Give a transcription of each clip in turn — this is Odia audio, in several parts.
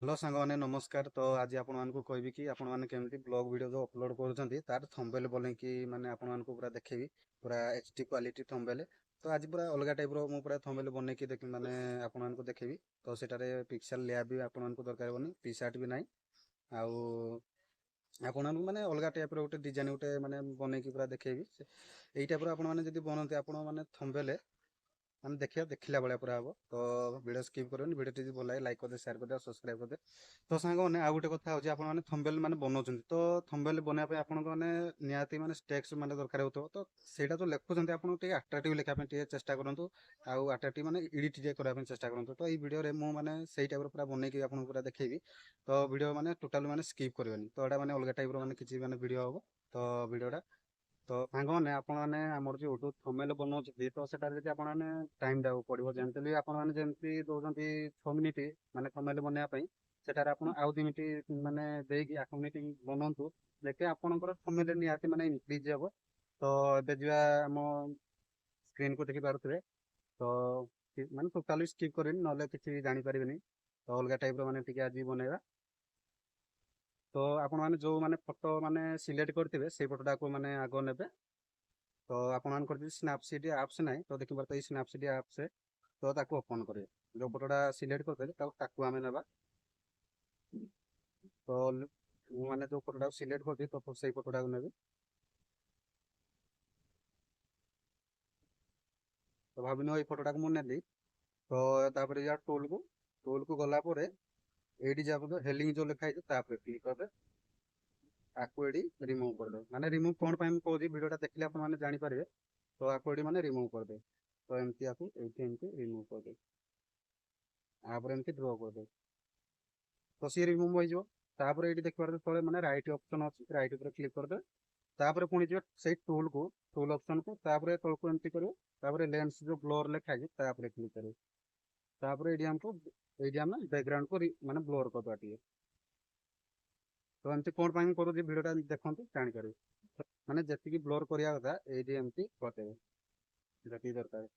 ହ୍ୟାଲୋ ସାଙ୍ଗମାନେ ନମସ୍କାର। ତ ଆଜି ଆପଣମାନଙ୍କୁ କହିବି କି ଆପଣମାନେ କେମିତି ବ୍ଲଗ ଭିଡ଼ିଓ ଯେଉଁ ଅପଲୋଡ଼ କରୁଛନ୍ତି ତାର ଥମ୍ବନେଲ୍ ବନେଇକି ମାନେ ଆପଣମାନଙ୍କୁ ପୁରା ଦେଖେଇବି, ପୁରା HD କ୍ୱାଲିଟି ଥମ୍ବନେଲ୍। ତ ଆଜି ପୁରା ଅଲଗା ଟାଇପ୍ର ମୁଁ ପୁରା ଥମ୍ବନେଲ୍ ବନେଇକି ମାନେ ଆପଣମାନଙ୍କୁ ଦେଖେଇବି। ତ ସେଠାରେ ପିକ୍ସେଲ ଲେୟାର ବି ଆପଣମାନଙ୍କୁ ଦରକାର ହେବନି, ପିସାର୍ଟ ବି ନାହିଁ। ଆଉ ଆପଣମାନଙ୍କୁ ମାନେ ଅଲଗା ଟାଇପ୍ର ଗୋଟେ ଡିଜାଇନ୍ ଗୋଟେ ମାନେ ବନେଇକି ପୁରା ଦେଖେଇବି। ଏଇ ଟାଇପ୍ର ଆପଣମାନେ ଯଦି ବନାନ୍ତି ଆପଣ ମାନେ ଥମ୍ବନେଲ୍ ମାନେ ଦେଖିଲା ଭଳିଆ ପୁରା ହବ। ତ ଭିଡ଼ିଓ ସ୍କିପ୍ କରିବେନି, ଭିଡ଼ିଓ ଯଦି ଭଲ ଲାଗେ ଲାଇକ୍ କରିଦେବେ, ସେୟାର କରିଦେବେ, ସବସ୍କ୍ରାଇବ୍ କରିଦେବେ। ତ ସାଙ୍ଗମାନେ ଆଉ ଗୋଟେ କଥା ହେଉଛି ଆପଣମାନେ ଥମ୍ବନେଲ୍ ମାନେ ବନାଉଛନ୍ତି, ତ ଥମ୍ବନେଲ୍ ବନେଇବା ପାଇଁ ଆପଣଙ୍କ ମାନେ ନିହାତି ମାନେ ଟେକ୍ସଟ ମାନେ ଦରକାର ହେଉଥିବ। ତ ସେଇଟା ତ ଲେଖୁଛନ୍ତି ଆପଣ ଟିକେ ଆଟ୍ରାକ୍ଟିଭ୍ ଲେଖିବା ପାଇଁ ଟିକେ ଚେଷ୍ଟା କରନ୍ତୁ, ଆଉ ଆଟ୍ରାକ୍ଟିଭ୍ ମାନେ ଏଡ଼ିଟ୍ ଟିକେ କରିବା ପାଇଁ ଚେଷ୍ଟା କରନ୍ତୁ। ତ ଏଇ ଭିଡ଼ିଓରେ ମୁଁ ମାନେ ସେଇ ଟାଇପ୍ର ପୁରା ବନେଇକି ଆପଣଙ୍କୁ ପୁରା ଦେଖେଇବି। ତ ଭିଡ଼ିଓ ମାନେ ଟୋଟାଲ୍ ମାନେ ସ୍କିପ୍ କରିବେନି। ତ ଏଇଟା ମାନେ ଅଲଗା ଟାଇପ୍ର ମାନେ କିଛି ମାନେ ଭିଡ଼ିଓ ହେବ। ତ ଭିଡ଼ିଓଟା ତ ସାଙ୍ଗମାନେ ଆପଣମାନେ ଆମର ଯେଉଁ ୟୁଟ୍ୟୁବ୍ ଥମ୍ବନେଲ୍ ବନାଉଛନ୍ତି ତ ସେଟାରେ ଯଦି ଆପଣମାନେ ଟାଇମ୍ ଦେବାକୁ ପଡ଼ିବ, ଯେମିତି ବି ଆପଣମାନେ ଯେମିତି ଦେଉଛନ୍ତି 6 ମିନିଟ୍ ମାନେ ଥମ୍ବନେଲ୍ ବନେଇବା ପାଇଁ, ସେଠାରେ ଆପଣ ଆଉ 2 ମିନିଟ୍ ମାନେ ଦେଇକି 8 ମିନିଟ୍ ବନାନ୍ତୁ। ଦେଖିବେ ଆପଣଙ୍କର ଥମ୍ବନେଲ୍ ନିହାତି ମାନେ ଇନକ୍ରିଜ୍ ହେବ। ତ ଏବେ ଯିବା ଆମ ସ୍କ୍ରିନ୍କୁ ଦେଖିପାରୁଥିବେ। ତ ମାନେ ଟୋଟାଲି ସ୍କିପ୍ କରିବେନି, ନହେଲେ କିଛି ଜାଣିପାରିବେନି। ତ ଅଲଗା ଟାଇପ୍ର ମାନେ ଟିକେ ଆଜି ବନେଇବା। ତ ଆପଣମାନେ ଯେଉଁ ମାନେ ଫଟୋ ମାନେ ସିଲେକ୍ଟ କରିଥିବେ ସେଇ ଫଟୋଟାକୁ ମାନେ ଆଗ ନେବେ। ତ ଆପଣମାନଙ୍କର ଯଦି ସ୍ନାପସିଟ୍ ଆପ୍ସ ନାହିଁ ତ ଦେଖିପାରୁଥିବେ ଏଇ ସ୍ନାପସିଟ୍ ଆପ୍ସରେ ତ ତାକୁ ଓପନ୍ କରିବେ। ଯେଉଁ ଫଟୋଟା ସିଲେକ୍ଟ କରିଦେଲେ ତାକୁ ଆମେ ନେବା। ତ ମୁଁ ମାନେ ଯେଉଁ ଫଟୋଟାକୁ ସିଲେକ୍ଟ କରିଛି ତ ସେଇ ଫଟୋଟାକୁ ନେବି। ତ ଭାବିନିଅ ଏଇ ଫଟୋଟାକୁ ମୁଁ ନେଲି। ତ ତାପରେ ଯିବା ଟୁଲ୍କୁ ଗଲା ପରେ ଏଇଠି ଯାହା ହେଲିଂ ଯେଉଁ ଲେଖା ହେଇଛି ତାପରେ କ୍ଲିକ୍ କରିବେ। ଆକୁ ଏଠି ରିମୁଭ୍ କରିଦେବେ। ମାନେ ରିମୁଭ୍ କ'ଣ ପାଇଁ ମୁଁ କହୁଛି ଭିଡ଼ିଓଟା ଦେଖିଲେ ଆପଣମାନେ ଜାଣିପାରିବେ। ତ ଆକୁ ଏଠି ମାନେ ରିମୁଭ୍ କରିଦେବେ। ତ ଏମିତି ଆକୁ ଏଇଠି ଏମିତି ରିମୁଭ୍ କରିଦେବେ। ଆପରେ ଏମିତି ଡ୍ର କରିଦେବେ। ତ ସିଏ ରିମୁଭ୍ ହେଇଯିବ। ତାପରେ ଏଇଠି ଦେଖିପାରୁଥିବେ ତଳେ ମାନେ ରାଇଟ୍ ଅପସନ୍ ଅଛି, ରାଇଟ୍ ଉପରେ କ୍ଲିକ୍ କରିଦେବେ। ତାପରେ ପୁଣି ଯିବେ ସେଇ ଟୁଲ୍ ଅପସନ୍କୁ, ତାପରେ ତଳକୁ ଏମିତି କରିବେ। ତାପରେ ଲେନ୍ସ ଯେଉଁ ବ୍ଲର୍ ଲେଖା ହେଇଛି ତାପରେ କ୍ଲିକ୍ କରିବେ। ତାପରେ ଏଇଠି ଆମେ ବ୍ୟାକଗ୍ରାଉଣ୍ଡକୁ ମାନେ ବ୍ଲର୍ କରିଦେବା ଟିକେ। ତ ଏମିତି କ'ଣ ପାଇଁ ମୁଁ କରୁଛି ଭିଡ଼ିଓଟା ଦେଖନ୍ତୁ ଜାଣିପାରିବେ। ମାନେ ଯେତିକି ବ୍ଲର୍ କରିବା କଥା ଏଇଠି ଏମିତି କରିଦେବେ, ଯେତିକି ଦରକାର।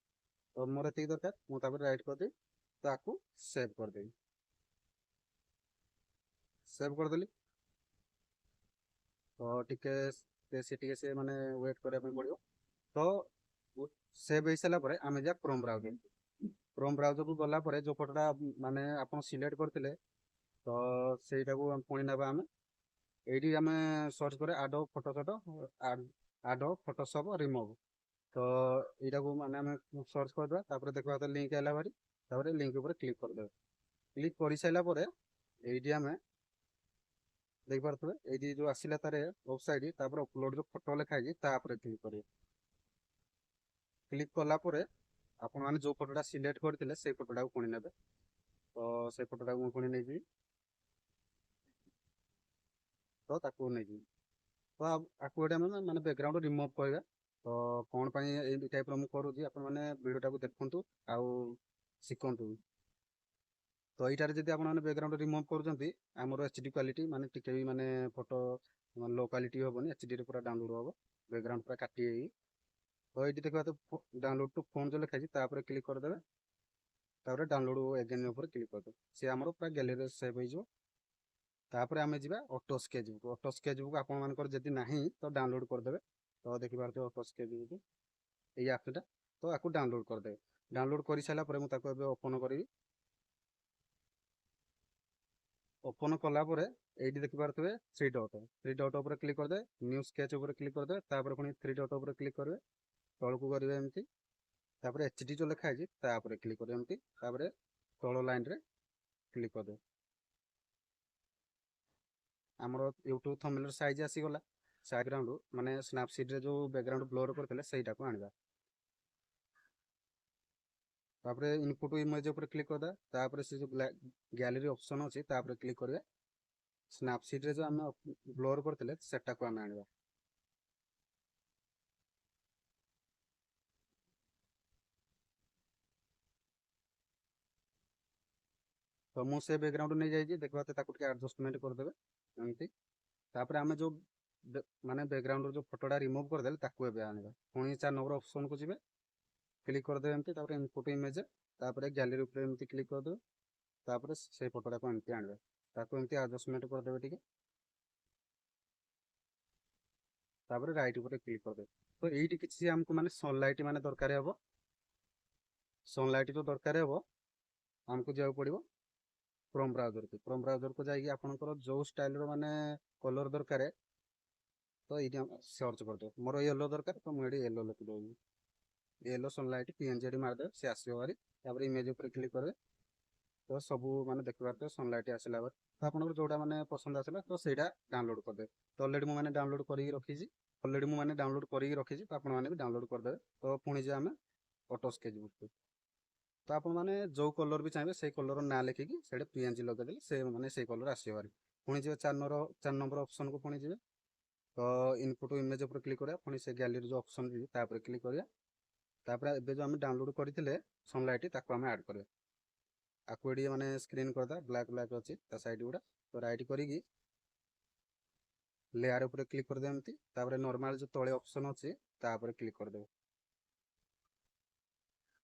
ତ ମୋର ଏତିକି ଦରକାର, ମୁଁ ତାପରେ ରାଇଟ୍ କରିଦେବି, ତାକୁ ସେଭ୍ କରିଦେବି। ସେଭ୍ କରିଦେଲି। ତ ଟିକେ ସେ ମାନେ ୱେଟ୍ କରିବା ପାଇଁ ପଡ଼ିବ। ତ ସେଭ୍ ହେଇସାରିଲା ପରେ ଆମେ ଯିବା କ୍ରୋମ୍ ବ୍ରାଉଜର୍। କ୍ରୋମ୍ ବ୍ରାଉଜରକୁ ଗଲା ପରେ ଯେଉଁ ଫଟୋଟା ମାନେ ଆପଣ ସିଲେକ୍ଟ କରିଥିଲେ ତ ସେଇଟାକୁ ପୁଣି ନେବା ଆମେ। ଏଇଠି ଆମେ ସର୍ଚ୍ଚ କରିବା ଆଡୋ ଫଟୋସପ୍ ରିମୁଭ୍। ତ ଏଇଟାକୁ ମାନେ ଆମେ ସର୍ଚ୍ଚ କରିଦେବା। ତାପରେ ଦେଖିବା ତ ଲିଙ୍କ୍ ଆଇଲା ଭାରି। ତାପରେ ଲିଙ୍କ୍ ଉପରେ କ୍ଲିକ୍ କରିଦେବା। କ୍ଲିକ୍ କରିସାରିଲା ପରେ ଏଇଠି ଆମେ ଦେଖିପାରୁଥିବେ ଏଇଠି ଯେଉଁ ଆସିଲା ତାର ୱେବସାଇଟ୍, ତାପରେ ଅପଲୋଡ଼ ଯେଉଁ ଫଟୋ ଲେଖା ହେଇଛି ତାପରେ କ୍ଲିକ୍ କରିବେ। କ୍ଲିକ୍ କଲା ପରେ ଆପଣମାନେ ଯେଉଁ ଫଟୋଟା ସିଲେକ୍ଟ କରିଥିଲେ ସେଇ ଫଟୋଟାକୁ ପୁଣି ନେବେ। ତ ସେଇ ଫଟୋଟାକୁ ମୁଁ ପୁଣି ନେଇଯିବି। ତ ତାକୁ ନେଇଯିବି। ତ ଆକୁ ଏଠି ଆମେ ମାନେ ବ୍ୟାକଗ୍ରାଉଣ୍ଡ ରିମୁଭ୍ କରିବା। ତ କ'ଣ ପାଇଁ ଏଇ ଟାଇପ୍ର ମୁଁ କରୁଛି ଆପଣମାନେ ଭିଡ଼ିଓଟାକୁ ଦେଖନ୍ତୁ ଆଉ ଶିଖନ୍ତୁ। ତ ଏଇଟାରେ ଯଦି ଆପଣମାନେ ବ୍ୟାକଗ୍ରାଉଣ୍ଡ ରିମୁଭ୍ କରୁଛନ୍ତି ଆମର HD କ୍ୱାଲିଟି ମାନେ ଟିକେ ବି ମାନେ ଫଟୋ ଲୋ କ୍ୱାଲିଟି ହେବନି, HDରେ ପୁରା ଡାଉନଲୋଡ଼ ହେବ। ବ୍ୟାକଗ୍ରାଉଣ୍ଡ ପୁରା କାଟି ହେଇକି। ତ ଏଇଠି ଦେଖିବା ତ ଡାଉନଲୋଡ଼ ଟୁ ଫୋନ୍ ଯେଉଁ ଲେଖା ହେଇଛି ତାପରେ କ୍ଲିକ୍ କରିଦେବେ। ତାପରେ ଡାଉନଲୋଡ଼ ଏଗେନ୍ ଉପରେ କ୍ଲିକ୍ କରିଦେବେ। ସିଏ ଆମର ପୁରା ଗ୍ୟାଲେରୀରେ ସେଭ୍ ହେଇଯିବ। ତାପରେ ଆମେ ଯିବା auto sketch book. Auto sketch book ଆପଣମାନଙ୍କର ଯଦି ନାହିଁ ତ ଡାଉନଲୋଡ଼ କରିଦେବେ। ତ ଦେଖିପାରୁଥିବେ ଅଟୋ ସ୍କେଚ୍ ବୁକ୍ ଏଇ ଆପ୍ସଟା। ତ ଆକୁ ଡାଉନଲୋଡ଼ କରିଦେବେ। ଡାଉନଲୋଡ଼ କରିସାରିଲା ପରେ ମୁଁ ତାକୁ ଏବେ ଓପନ୍ କରିବି। ଓପନ୍ କଲା ପରେ ଏଇଠି ଦେଖିପାରୁଥିବେ ଥ୍ରୀ ଡଟ୍ ଉପରେ କ୍ଲିକ୍ କରିଦେବେ। ନ୍ୟୁ ସ୍କେଚ୍ ଉପରେ କ୍ଲିକ୍ କରିଦେବେ। ତାପରେ ପୁଣି ଥ୍ରୀ ଡଟ୍ ଉପରେ କ୍ଲିକ୍ କରିବେ। ତଳକୁ କରିବେ ଏମିତି। ତାପରେ HD ଯେଉଁ ଲେଖା ହେଇଛି ତାପରେ କ୍ଲିକ୍ କରିବେ ଏମିତି। ତାପରେ ତଳ ଲାଇନ୍ରେ କ୍ଲିକ୍ କରିଦେବେ। ଆମର ୟୁଟ୍ୟୁବ୍ ଥମ୍ବନେଲ୍ ସାଇଜ୍ ଆସିଗଲା। ବ୍ୟାକଗ୍ରାଉଣ୍ଡ ମାନେ ସ୍ନାପସିଟ୍ରେ ଯେଉଁ ବ୍ୟାକଗ୍ରାଉଣ୍ଡ ବ୍ଲର୍ କରିଥିଲେ ସେଇଟାକୁ ଆଣିବା। ତାପରେ ଇନପୁଟ୍ ଇମେଜ୍ ଉପରେ କ୍ଲିକ୍ କରିଦେବା। ତାପରେ ସେ ଯେଉଁ ଗ୍ୟାଲେରୀ ଅପସନ୍ ଅଛି ତାପରେ କ୍ଲିକ୍ କରିବା। ସ୍ନାପସିଟ୍ରେ ଯେଉଁ ଆମେ ବ୍ଲର୍ କରିଥିଲେ ସେଟାକୁ ଆମେ ଆଣିବା। ତ ମୁଁ ସେ ବ୍ୟାକଗ୍ରାଉଣ୍ଡ ନେଇଯାଇଛି, ଦେଖିବା ତାକୁ ଟିକେ ଆଡ଼ଜଷ୍ଟମେଣ୍ଟ କରିଦେବେ ଏମିତି। ତାପରେ ଆମେ ଯେଉଁ ମାନେ ବ୍ୟାକଗ୍ରାଉଣ୍ଡର ଯେଉଁ ଫଟୋଟା ରିମୁଭ୍ କରିଦେଲେ ତାକୁ ଏବେ ଆଣିବା। ପୁଣି 4 ନମ୍ବର ଅପସନ୍କୁ ଯିବେ, କ୍ଲିକ୍ କରିଦେବେ ଏମିତି। ତାପରେ ଇନପୁଟ୍ ଇମେଜ୍, ତାପରେ ଗ୍ୟାଲେରୀ ଉପରେ ଏମିତି କ୍ଲିକ୍ କରିଦେବେ। ତାପରେ ସେଇ ଫଟୋଟାକୁ ଏମିତି ଆଣିବେ, ତାକୁ ଏମିତି ଆଡଜଷ୍ଟମେଣ୍ଟ କରିଦେବେ ଟିକେ, ତାପରେ ରାଇଟ୍ ଉପରେ କ୍ଲିକ୍ କରିଦେବେ। ତ ଏଇଠି କିଛି ଆମକୁ ମାନେ ସନଲାଇଟ୍ ମାନେ ଦରକାର ହେବ, ସନଲାଇଟ୍ ଯୋଉ ଦରକାର ହେବ ଆମକୁ ଯିବାକୁ ପଡ଼ିବ କ୍ରୋମ୍ ବ୍ରାଉଜରକୁ ଯାଇକି ଆପଣଙ୍କର ଯୋଉ ଷ୍ଟାଇଲର ମାନେ କଲର ଦରକାର, ତ ଏଇଠି ଆମେ ସର୍ଚ୍ଚ କରିଦେବେ। ମୋର ୟେଲୋ ଦରକାର, ତ ମୁଁ ଏଠି ୟେଲୋ ଲେଖିଦେବି, ୟେଲୋ ସନଲାଇଟ୍ PNG ଏଠି ମାରିଦେବେ, ସେ ଆସିବ ଭାରି। ତାପରେ ଇମେଜ ଉପରେ କ୍ଲିକ୍ କରିବେ, ତ ସବୁ ମାନେ ଦେଖିପାରୁଥିବେ ସନଲାଇଟ୍ ଆସିଲା ପରେ। ତ ଆପଣଙ୍କର ଯୋଉଟା ମାନେ ପସନ୍ଦ ଆସିଲା ତ ସେଇଟା ଡାଉନଲୋଡ୍ କରିଦେବେ। ତ ଅଲରେଡି ମୁଁ ମାନେ ଡାଉନଲୋଡ୍ କରିକି ରଖିଛି, ତ ଆପଣମାନେ ବି ଡାଉନଲୋଡ୍ କରିଦେବେ। ତ ପୁଣି ଯେ ଆମେ ଅଟୋ ସ୍କେଚ୍ ବୁକ୍, ତ ଆପଣମାନେ ଯୋଉ କଲର ବି ଚାହିଁବେ ସେଇ କଲର ନାଁ ଲେଖିକି ସେଇଟା PNG ଲଗେଇଦେଲେ ସେ ମାନେ ସେଇ କଲର ଆସିବ ଭାରି। ପୁଣି ଯିବେ 4 ନମ୍ବର ଅପସନକୁ ପୁଣି ଯିବେ, ତ ଇନପୁଟ ଇମେଜ ଉପରେ କ୍ଲିକ୍ କରିବା, ପୁଣି ସେ ଗ୍ୟାଲେରୀ ଯୋଉ ଅପସନ ଯିବେ ତା ଉପରେ କ୍ଲିକ୍ କରିବା। ତାପରେ ଏବେ ଯୋଉ ଆମେ ଡାଉନଲୋଡ୍ କରିଥିଲେ ସନଲାଇଟ୍ ତାକୁ ଆମେ ଆଡ୍ କରିବା। ଆକୁ ଏଠି ମାନେ ସ୍କ୍ରିନ୍ କରିଦେବା, ବ୍ଲାକ୍ ଅଛି ତା ସାଇଡ୍ ଗୁଡ଼ା, ତ ରାଇଟ୍ କରିକି ଲେୟାର ଉପରେ କ୍ଲିକ୍ କରିଦେବେ ଏମିତି। ତାପରେ ନର୍ମାଲ ଯୋଉ ତଳେ ଅପସନ ଅଛି ତା ଉପରେ କ୍ଲିକ୍ କରିଦେବେ,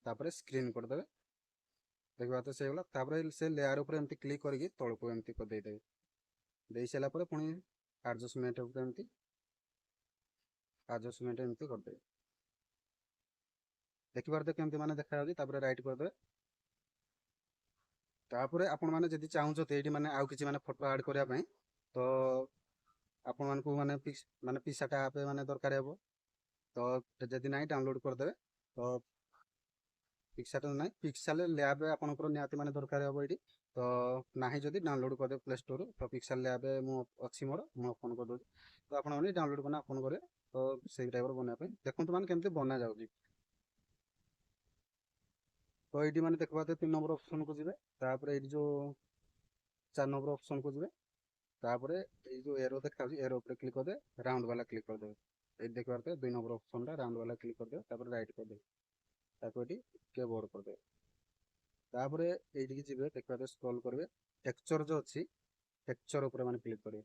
ତାପରେ ସ୍କ୍ରିନ୍ କରିଦେବେ, ଦେଖିବା ତ ସେଇଗଲା। ତାପରେ ସେ ଲେୟାର ଉପରେ ଏମିତି କ୍ଲିକ୍ କରିକି ତଳକୁ ଏମିତି ଦେଇଦେବେ, ଦେଇ ସାରିଲା ପରେ ପୁଣି ଆଡଜଷ୍ଟମେଣ୍ଟ ଉପରେ ଏମିତି କରିଦେବେ। ଦେଖିପାରୁଥିବେ କେମିତି ମାନେ ଦେଖାଯାଉଛି। ତାପରେ ରାଇଟ୍ କରିଦେବେ। ତାପରେ ଆପଣମାନେ ଯଦି ଚାହୁଁଛନ୍ତି ଏଇଠି ମାନେ ଆଉ କିଛି ମାନେ ଫଟୋ ଆଡ୍ କରିବା ପାଇଁ, ତ ଆପଣମାନଙ୍କୁ ମାନେ ପିସାଟା ଆପ୍ ମାନେ ଦରକାର ହେବ। ତ ଯଦି ନାହିଁ ଡାଉନଲୋଡ୍ କରିଦେବେ। ତ ପିକ୍ସାଟା ନାହିଁ, ପିକ୍ସାଲ ଲ୍ୟାବ୍ ଆପଣଙ୍କର ନିହାତି ମାନେ ଦରକାର ହେବ ଏଇଠି। ତ ନାହିଁ ଯଦି ଡାଉନଲୋଡ୍ କରିଦେବେ ପ୍ଲେ ଷ୍ଟୋରରୁ। ତ ପିକ୍ସାଲ ଲ୍ୟାବ୍ ମୁଁ ଅଛି ମୋର, ମୁଁ ଓପନ୍ କରିଦେଉଛି। ତ ଆପଣମାନେ ଡାଉନଲୋଡ୍ କରିନା ଓପନ୍ କରିବେ। ତ ସେଇ ଟାଇପର ବନେଇବା ପାଇଁ ଦେଖନ୍ତୁ ମାନେ କେମିତି ବନା ଯାଉଛି। ତ ଏଇଠି ମାନେ ଦେଖିପାରୁଥିବେ 3 ନମ୍ବର ଅପସନକୁ ଯିବେ, ତାପରେ ଏଇଠି ଯୋଉ 4 ନମ୍ବର ଅପସନକୁ ଯିବେ, ତାପରେ ଏଇ ଯୋଉ ଏରୋ ଦେଖାଯାଉଛି ଏରୋ ଉପରେ କ୍ଲିକ୍ କରିଦେବେ, ରାଉଣ୍ଡ ବାଲା କ୍ଲିକ୍ କରିଦେବେ। ଏଇଠି ଦେଖିପାରୁଥିବେ 2 ନମ୍ବର ଅପସନଟା ରାଉଣ୍ଡ ବାଲା କ୍ଲିକ୍ କରିଦେବେ, ତାପରେ ରାଇଟ୍ କରିଦେବେ, ତାକୁ ଏଠି ଟିକେ ବଡ଼ କରିଦେବେ। ତାପରେ ଏଇଠିକି ଯିବେ, ଦେଖିପାରୁଥିବେ ସ୍କ୍ରୋଲ୍ କରିବେ, ଟେକ୍ସଚର ଯୋଉ ଅଛି ଟେକ୍ସଚର ଉପରେ ମାନେ କ୍ଲିକ୍ କରିବେ।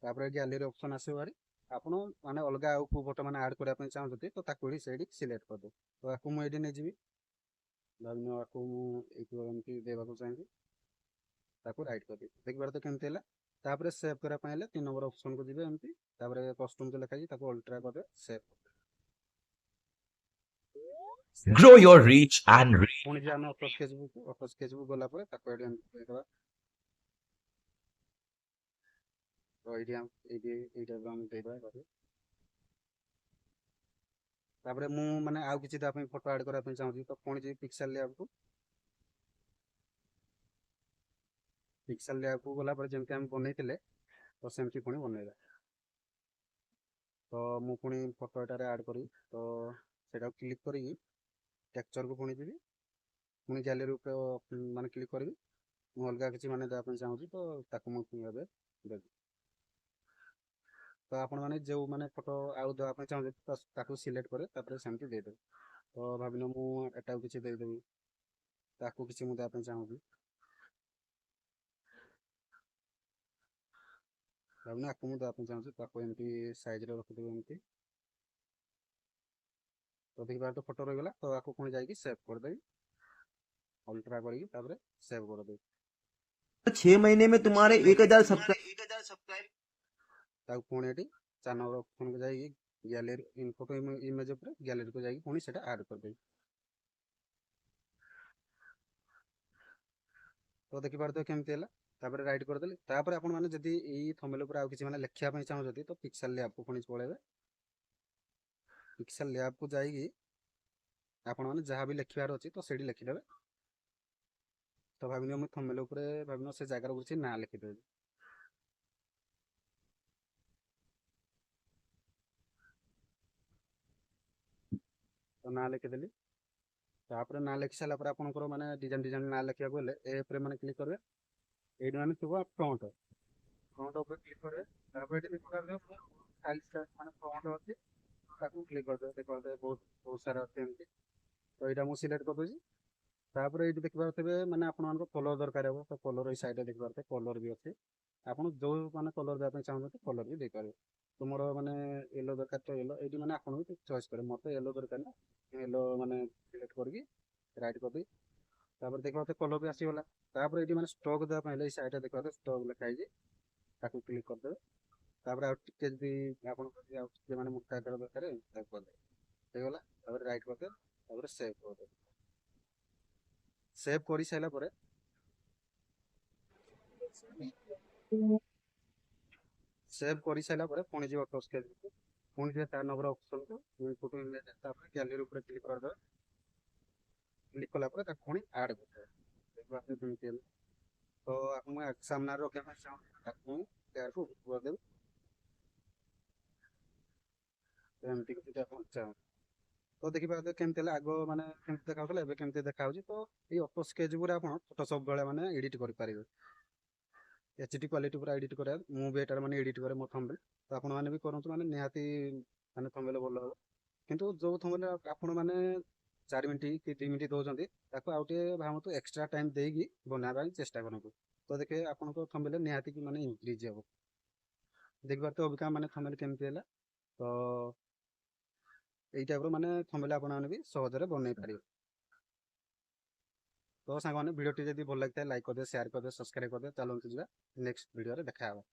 ତାପରେ ଗ୍ୟାଲେରୀ ଅପସନ ଆସିବ ଭାରି। ଆପଣ ମାନେ ଅଲଗା ଆଉ କୋଉ ଫଟୋ ମାନେ ଆଡ୍ କରିବା ପାଇଁ ଚାହୁଁଛନ୍ତି ତ ତାକୁ ଏଠି ସେଇଠି ସିଲେକ୍ଟ କରିଦେବେ। ତ ଆକୁ ମୁଁ ଏଇଠି ନେଇଯିବି, ଧରିନିଅ ଆକୁ ମୁଁ ଏଇଠୁ ଏମିତି ଦେବାକୁ ଚାହିଁବି, ତାକୁ ରାଇଟ୍ କରିଦେବି। ଦେଖିପାରୁଥିବେ କେମିତି ହେଲା। ତାପରେ ସେଭ୍ କରିବା ପାଇଁ ହେଲେ 3 ନମ୍ବର ଅପସନକୁ ଯିବେ ଏମିତି, ତାପରେ କଷ୍ଟମ ଯୋଉ ଲେଖା ହେଇଛି ତାକୁ ଅଲ୍ଟ୍ରା କରିଦେବେ, save. Grow your reach and ପୁଣି ଯେ ଆମେ ଅଟୋ ସ୍କେଚ୍ ବୁକ୍ ଗଲା ପରେ ତାକୁ ଏଠି ଏମିତି ଦେଇଦେବା। ତ ଏଇଠି ଏଇ ଟାଇପର ଆମେ ଦେଇଦେବା। ତାପରେ ମୁଁ ମାନେ ଆଉ କିଛି ତା ପାଇଁ ଫଟୋ ଆଡ୍ କରିବା ପାଇଁ ଚାହୁଁଛି, ତ ପୁଣି ଯିବି ପିକ୍ସାଲ ଲ୍ୟାବକୁ। ପିକ୍ସାଲ ଲ୍ୟାବକୁ ଗଲା ପରେ ଯେମିତି ଆମେ ବନେଇଥିଲେ ତ ସେମିତି ପୁଣି ବନେଇବା। ତ ମୁଁ ପୁଣି ଫଟୋ ଏଟାରେ ଆଡ୍ କରିବି, ତ ସେଇଟାକୁ କ୍ଲିକ୍ କରିକି ଟେକ୍ସଚରକୁ ପୁଣି ଯିବି, ପୁଣି ଗ୍ୟାଲେରୀ ଉପରେ ମାନେ କ୍ଲିକ୍ କରିବି। ମୁଁ ଅଲଗା କିଛି ମାନେ ଦେବା ପାଇଁ ଚାହୁଁଛି, ତ ତାକୁ ମୁଁ ଏବେ ଦେବି। ତ ଆପଣମାନେ ଯେଉଁ ମାନେ ଫଟୋ ଆଉ ଦେବା ପାଇଁ ଚାହୁଁଛନ୍ତି ତ ତାକୁ ସିଲେକ୍ଟ କରିବେ, ତାପରେ ସେମିତି ଦେଇଦେବେ। ତ ଭାବିନିଅ ମୁଁ ଏଟାକୁ କିଛି ଦେଇଦେବି, ତାକୁ କିଛି ମୁଁ ଦେବା ପାଇଁ ଚାହୁଁଛି, ଭାବିନିଅ ଆକୁ ମୁଁ ଦେବା ପାଇଁ ଚାହୁଁଛି, ତାକୁ ଏମିତି ସାଇଜରେ ରଖିଦେବି ଏମିତି। ତ ଦେଖିପାରୁଥିବେ ଫଟୋ ରହିଗଲା। ତ ଆକୁ ପୁଣି ଯାଇକି ସେଭ୍ କରିଦେବି, ଅଲ୍ଟ୍ରା କରିକି ତାପରେ ସେଭ୍ କରିଦେବି। 6 महीने में तुम्हारे 1000 सब्सक्राइबर। ତାକୁ ପୁଣି ଏଠି 4 ନମ୍ବର ଅପସନକୁ ଯାଇକି ଗ୍ୟାଲେରୀ ଫଟୋ ଇମେଜ ଉପରେ ଗ୍ୟାଲେରୀକୁ ଯାଇକି ପୁଣି ସେଇଟା ଆଡ୍ କରିଦେବି। ତ ଦେଖିପାରୁଥିବେ କେମିତି ହେଲା। ତାପରେ ରାଇଟ୍ କରିଦେଲି। ତାପରେ ଆପଣମାନେ ଯଦି ଏଇ ଥମ୍ବନେଲ୍ ଉପରେ ଆଉ କିଛି ମାନେ ଲେଖିବା ପାଇଁ ଚାହୁଁଛନ୍ତି ତ ପିକ୍ସାଲ ଲ୍ୟାବକୁ ପୁଣି ପଳେଇବେ। ପିକ୍ସାଲ ଲ୍ୟାବକୁ ଯାଇକି ଆପଣମାନେ ଯାହା ବି ଲେଖିବାର ଅଛି ତ ସେଇଠି ଲେଖିଦେବେ। ତ ଭାବିନିଅ ମୁଁ ଥମ୍ବନେଲ୍ ଉପରେ ଭାବିନିଅ ସେ ଜାଗାର କିଛି ନାଁ ଲେଖିଦେବି। ତ ନାଁ ଲେଖିଦେଲି। ତାପରେ ନାଁ ଲେଖି ସାରିଲା ପରେ ଆପଣଙ୍କର ମାନେ ଡିଜାଇନ ନାଁ ଲେଖିବାକୁ ହେଲେ ଏ ଉପରେ ମାନେ କ୍ଲିକ୍ କରିବେ। ଏଇଠି ମାନେ ଥିବ ଫ୍ରଣ୍ଟ ଉପରେ କ୍ଲିକ୍ କରିବେ। ତାପରେ ଏଠି ଦେଖିପାରୁଥିବେ ମାନେ ଫ୍ରଣ୍ଟ ଅଛି, ତାକୁ କ୍ଲିକ୍ କରିଦେବେ। ଦେଖିପାରୁଥିବେ ବହୁତ ସାରା ଅଛି ଏମିତି। ତ ଏଇଟା ମୁଁ ସିଲେକ୍ଟ କରିଦେଉଛି। ତାପରେ ଏଇଠି ଦେଖିପାରୁଥିବେ ମାନେ ଆପଣମାନଙ୍କ କଲର ଦରକାର ହେବ, ତ କଲର ଏଇ ସାଇଡ଼ରେ ଦେଖିପାରୁଥିବେ କଲର ବି ଅଛି। ଆପଣ ଯୋଉ ମାନେ କଲର ଦେବା ପାଇଁ ଚାହୁଁଛନ୍ତି କଲର ବି ଦେଇପାରିବେ। ତୁମର ମାନେ ୟେଲୋ ଦରକାର ତ ୟେଲୋ, ଏଇଠି ମାନେ ଆପଣ ବି ଚଏସ୍ କରିବେ। ମୋତେ ୟେଲୋ ଦରକାର ନା, ୟେଲୋ ମାନେ ସିଲେକ୍ଟ କରିକି ରାଇଟ୍ କରିଦେବି। ତାପରେ ଦେଖିବା କଲର୍ ବି ଆସିଗଲା। ତାପରେ ଏଇଠି ମାନେ ଷ୍ଟକ୍ ଦେବା ପାଇଁ ହେଲେ ଏଇ ସାଇଡ଼୍ରେ ଦେଖିବା ଷ୍ଟକ୍ ଲେଖା ହେଇଛି, ତାକୁ କ୍ଲିକ୍ କରିଦେବେ। ତାପରେ ଆଉ ଟିକେ ଯଦି ଆପଣଙ୍କର ଯଦି ଆଉ ଟିକେ ମାନେ ମୋଟା ଆକାର ଦରକାର ତାକୁ କରିଦେବେ, ହେଇଗଲା। ତାପରେ ରାଇଟ୍ କରିଦେବେ, ତାପରେ ସେଭ୍ କରିଦେବେ। ସେଭ୍ କରିସାରିଲା ପରେ ପୁଣି ଯିବ ଅଟୋ ସ୍କେଚ୍, ପୁଣି ଯିବେ 4 ନମ୍ବର ଅପସନ୍କୁ ଫଟୋ ଇମେଜ୍, ତାପରେ ଗ୍ୟାଲେରୀ ଉପରେ କ୍ଲିକ୍ କରିଦେବେ। କ୍ଲିକ୍ କଲା ପରେ ତାକୁ ପୁଣି ଆଡ଼୍ କରିଦେବେ। ଦେଖିବା କେମିତି ହେଲା। ତ ଆପଣ ସାମ୍ନାରେ ରଖିବା ପାଇଁ ଚାହୁଁଛନ୍ତି ତାକୁ ୟାକୁ କରିଦେବେ, ଏମିତି କିଛି ଆପଣ ଚାହୁଁଛନ୍ତି। ତ ଦେଖିପାରୁଥିବେ କେମିତି ହେଲା, ଆଗ ମାନେ କେମିତି ଦେଖାଉଥିଲା ଏବେ କେମିତି ଦେଖାଯାଉଛି। ତ ଏଇ ଅଟୋ ସ୍କେଚ୍ ଉପରେ ଆପଣ ଫଟୋ ସବୁବେଳେ ମାନେ ଏଡିଟ୍ କରିପାରିବେ। HD କ୍ୱାଲିଟି ପୁରା ଏଡିଟ୍ କରିବା, ମୁଁ ବି ଏଟାରେ ମାନେ ଏଡିଟ୍ କରେ ମୋ ଥମ୍ବନେଲ୍। ତ ଆପଣମାନେ ବି କରନ୍ତୁ, ମାନେ ନିହାତି ମାନେ ଥମ୍ବନେଲ୍ ଭଲ ହେବ। କିନ୍ତୁ ଯୋଉ ଥମ୍ବନେଲ୍ ଆପଣ ମାନେ 4 ମିନିଟ୍ କି 2 ମିନିଟ୍ ଦେଉଛନ୍ତି, ତାକୁ ଆଉ ଟିକେ ଭାବନ୍ତୁ ଏକ୍ସଟ୍ରା ଟାଇମ୍ ଦେଇକି ବନାଇବା ପାଇଁ ଚେଷ୍ଟା କରନ୍ତୁ। ତ ଦେଖିବେ ଆପଣଙ୍କ ଥମ୍ବନେଲ୍ ନିହାତି ମାନେ ଇନକ୍ରିଜ୍ ହେବ। ଦେଖିପାରୁଥିବେ ଅବିକା ମାନେ ଥମ୍ବନେଲ୍ କେମିତି ହେଲା। ତ ଏଇ ଟାଇପ୍ର ମାନେ ଥମ୍ବନେଲ୍ ଆପଣମାନେ ବି ସହଜରେ ବନେଇ ପାରିବେ। ତ ସାଙ୍ଗମାନେ ଭିଡ଼ିଓଟି ଯଦି ଭଲ ଲାଗିଥାଏ ଲାଇକ୍ କରିଦେବେ, ସେୟାର କରିଦେବେ, ସବସ୍କ୍ରାଇବ୍ କରିଦେବେ। ଚାଲନ୍ତୁ ଯିବା ନେକ୍ସଟ ଭିଡ଼ିଓରେ ଦେଖା ହବା।